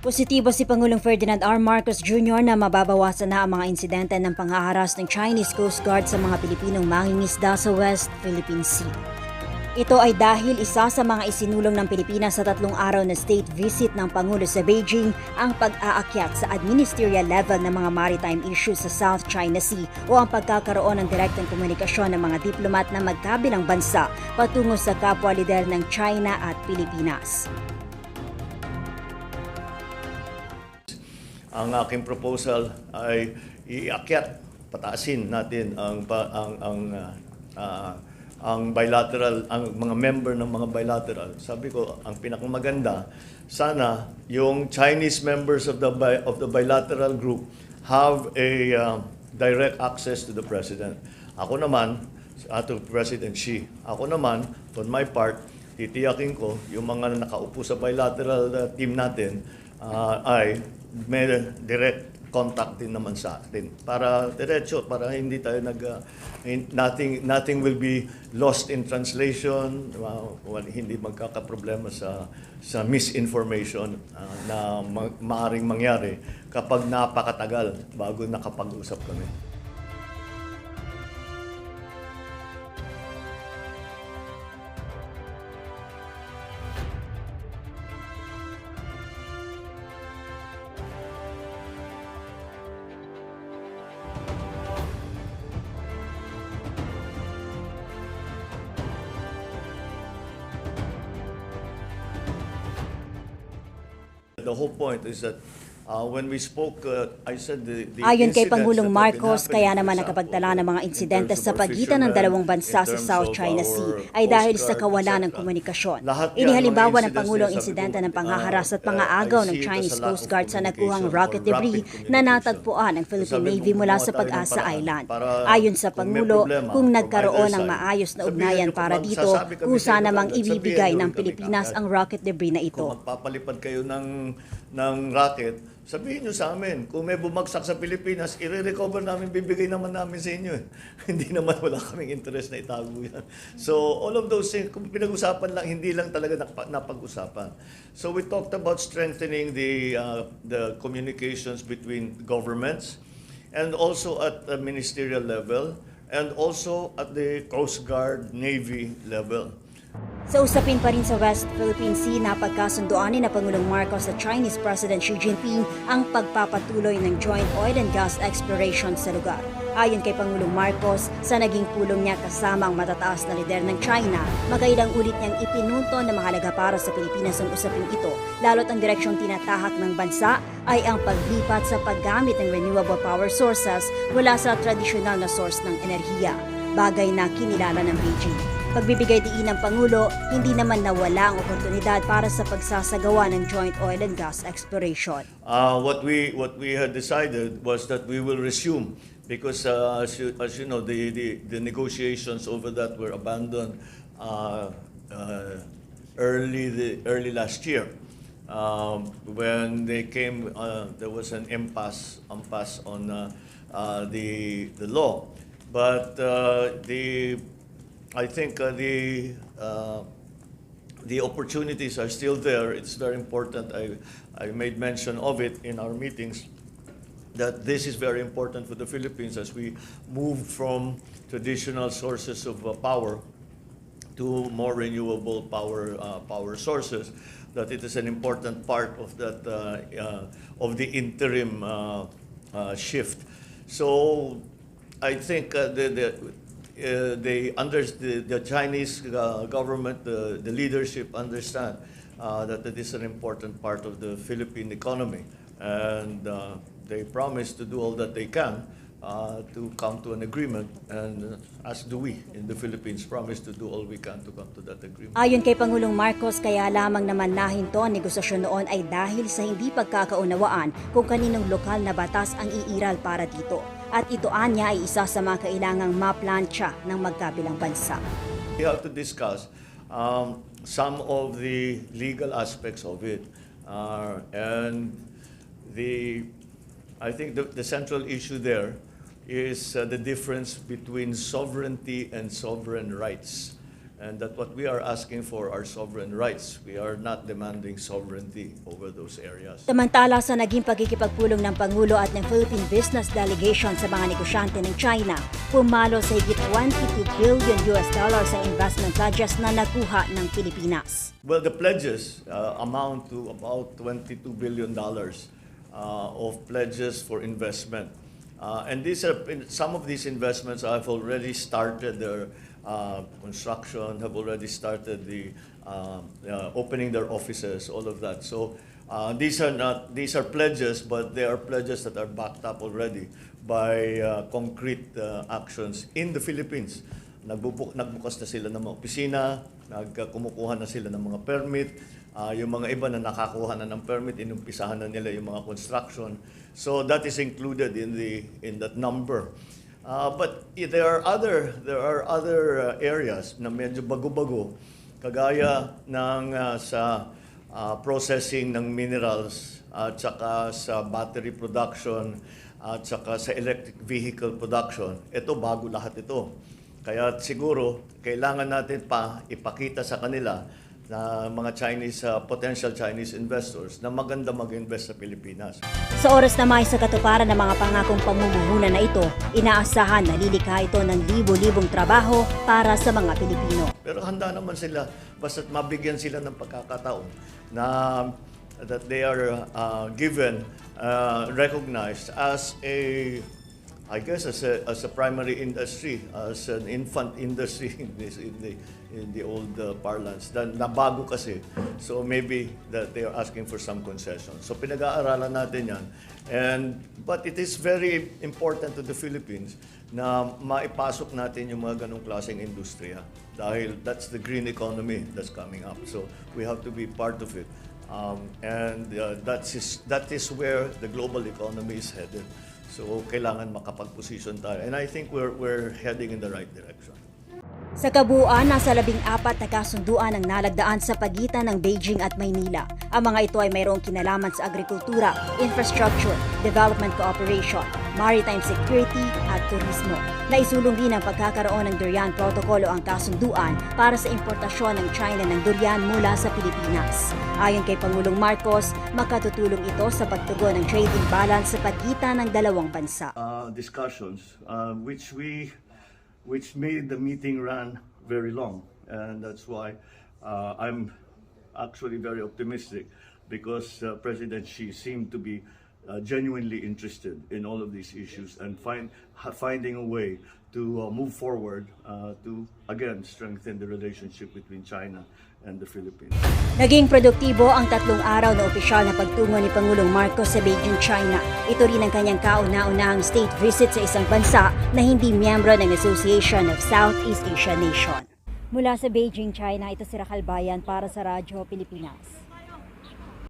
Positibo si Pangulong Ferdinand R. Marcos Jr. na mababawasan na ang mga insidente ng panghaharas ng Chinese Coast Guard sa mga Pilipinong mangingisda sa West Philippine Sea. Ito ay dahil isa sa mga isinulong ng Pilipinas sa 3 araw na state visit ng Pangulo sa Beijing ang pag-aakyat sa administerial level ng mga maritime issues sa South China Sea o ang pagkakaroon ng direktang komunikasyon ng mga diplomat ng magkabilang bansa patungo sa kapwa lider ng China at Pilipinas. Ang aking proposal ay iakyat, pataasin natin ang bilateral, ang mga member ng mga bilateral. Sabi ko, ang pinakamaganda, sana yung Chinese members of the bilateral group have a direct access to the President. Ako naman, to President Xi. Ako naman, on my part, titiyakin ko yung mga nakaupo sa bilateral team natin ay may direct contact din naman sa atin para diretso, para hindi tayo nothing will be lost in translation, hindi magkakaproblema sa misinformation na maaaring mangyari kapag napakatagal bago nakapag-usap kami. The whole point is that when we spoke, I said the Ayon kay incidents Pangulong that have been Marcos, happening, kaya for naman example, nakapagtala ng mga in insidente terms of sa our pagitan ng fishermen, dalawang bansa in sa terms South of China our Sea ay dahil Coast sa Guard, kawalan ng etc. komunikasyon. Lahat yan, Inihalimbawa mga ng Pangulo ang incidents, insidente sabi ng ko, panghaharas at I pangaagaw ng see it as a Chinese lack Coast of Guard sa nakuhang communication rocket or debris rapid na communication. natagpuan ng Philippine Sabi ko, Navy mula gumawa sa tayo ng Pag-asa paraan Island. para Ayon sa kung may Pangulo, problema kung from nagkaroon either ng side, maayos na sabihin ugnayan niyo, para dito, magsasabi kami kusa sa inyo namang kagad, sabihin ibibigay niyo ng kami Pilipinas kagad. ang rocket debris na ito. Kung magpapalipad kayo ng racket, sabihin nyo sa amin, kung may bumagsak sa Pilipinas, i-recover namin, bibigay naman namin sa inyo. Hindi naman wala kaming interest na itago yan. So all of those things, kung pinag-usapan lang, hindi lang talaga napag-usapan. So we talked about strengthening the communications between governments and also at the ministerial level and also at the Coast Guard, Navy level. Sa usapin pa rin sa West Philippine Sea, napagkasunduan ni na Pangulong Marcos at Chinese President Xi Jinping ang pagpapatuloy ng joint oil and gas exploration sa lugar. Ayon kay Pangulong Marcos, sa naging pulong niya kasama ang matataas na lider ng China, magkailang ulit niyang ipinunto na mahalaga para sa Pilipinas ang usaping ito, lalo't ang direksyong tinatahak ng bansa ay ang paglipat sa paggamit ng renewable power sources mula sa tradisyonal na source ng enerhiya, bagay na kinilala ng Beijing. Pagbibigay diin ng Pangulo, hindi naman nawala ang oportunidad para sa pagsasagawa ng joint oil and gas exploration. What we had decided was that we will resume because as you know, the negotiations over that were abandoned early last year. When they came, there was an impasse on the law, but I think the opportunities are still there. It's very important. I made mention of it in our meetings that this is very important for the Philippines as we move from traditional sources of power to more renewable power sources. That it is an important part of that of the interim shift. So I think the Chinese government, the leadership understand that it is an important part of the Philippine economy, and they promise to do all that they can to come to an agreement, and as do we in the Philippines promise to do all we can to come to that agreement. Ayon kay Pangulong Marcos, kaya lamang naman nahinto ang negosasyon noon ay dahil sa hindi pagkakaunawaan kung kaninong lokal na batas ang iiral para dito. At ito anya ay isa sa mga kailangang maplantsa ng magkabilang bansa. We have to discuss some of the legal aspects of it, and I think the central issue there is the difference between sovereignty and sovereign rights. and that what we are asking for are sovereign rights. We are not demanding sovereignty over those areas. Samantala sa naging pagkikipagpulong ng Pangulo at ng Philippine Business Delegation sa mga negosyante ng China, pumalo sa higit $22 billion sa investment pledges na nakuha ng Pilipinas. Well, the pledges amount to about $22 billion of pledges for investment. And some of these investments have already started their construction, have already started the opening their offices, all of that. So these are pledges, but they are pledges that are backed up already by concrete actions in the Philippines. Nagbukas na sila ng mga opisina, kumukuha na sila ng mga permit, yung mga iba na nakakuha na ng permit, inumpisahan na nila yung mga construction. So that is included in that number. But there are other areas na medyo bago-bago, kagaya ng sa processing ng minerals at saka sa battery production at saka sa electric vehicle production. Ito bago lahat ito. Kaya siguro kailangan natin pa ipakita sa kanila na mga potential Chinese investors na maganda mag-invest sa Pilipinas. Sa oras na may sa katuparan ng mga pangakong pamumuhunan na ito, inaasahan na lilikha ito ng libo-libong trabaho para sa mga Pilipino. Pero handa naman sila basta't mabigyan sila ng pagkakataon na that they are given, recognized as I guess as a primary industry, as an infant industry in the old parlance. Nabago kasi, so maybe that they are asking for some concession. So pinag-aaralan natin yan. But it is very important to the Philippines na maipasok natin yung mga ganong klaseng industriya dahil that's the green economy that's coming up. So we have to be part of it. That is where the global economy is headed. So kailangan makapag-position tayo. And I think we're heading in the right direction. Sa kabuuan, nasa 14 na kasunduan ang nalagdaan sa pagitan ng Beijing at Maynila. Ang mga ito ay mayroong kinalaman sa agrikultura, infrastructure, development cooperation, maritime security at turismo. Naisulong din ang pagkakaroon ng durian protocolo ang kasunduan para sa importasyon ng China ng durian mula sa Pilipinas. Ayon kay Pangulong Marcos, makatutulong ito sa pagtugon ng trade imbalance sa pagitan ng dalawang bansa. Discussions which made the meeting run very long, and that's why I'm actually very optimistic because President Xi seemed to be genuinely interested in all of these issues and finding a way to move forward to again strengthen the relationship between China and the Philippines. Naging produktibo ang 3 araw na opisyal na pagtungo ni Pangulong Marcos sa Beijing, China. Ito rin ang kanyang kauna-unahang state visit sa isang bansa na hindi miyembro ng Association of Southeast Asian Nations. Mula sa Beijing, China, ito si Raquel Bayan para sa Radyo Pilipinas.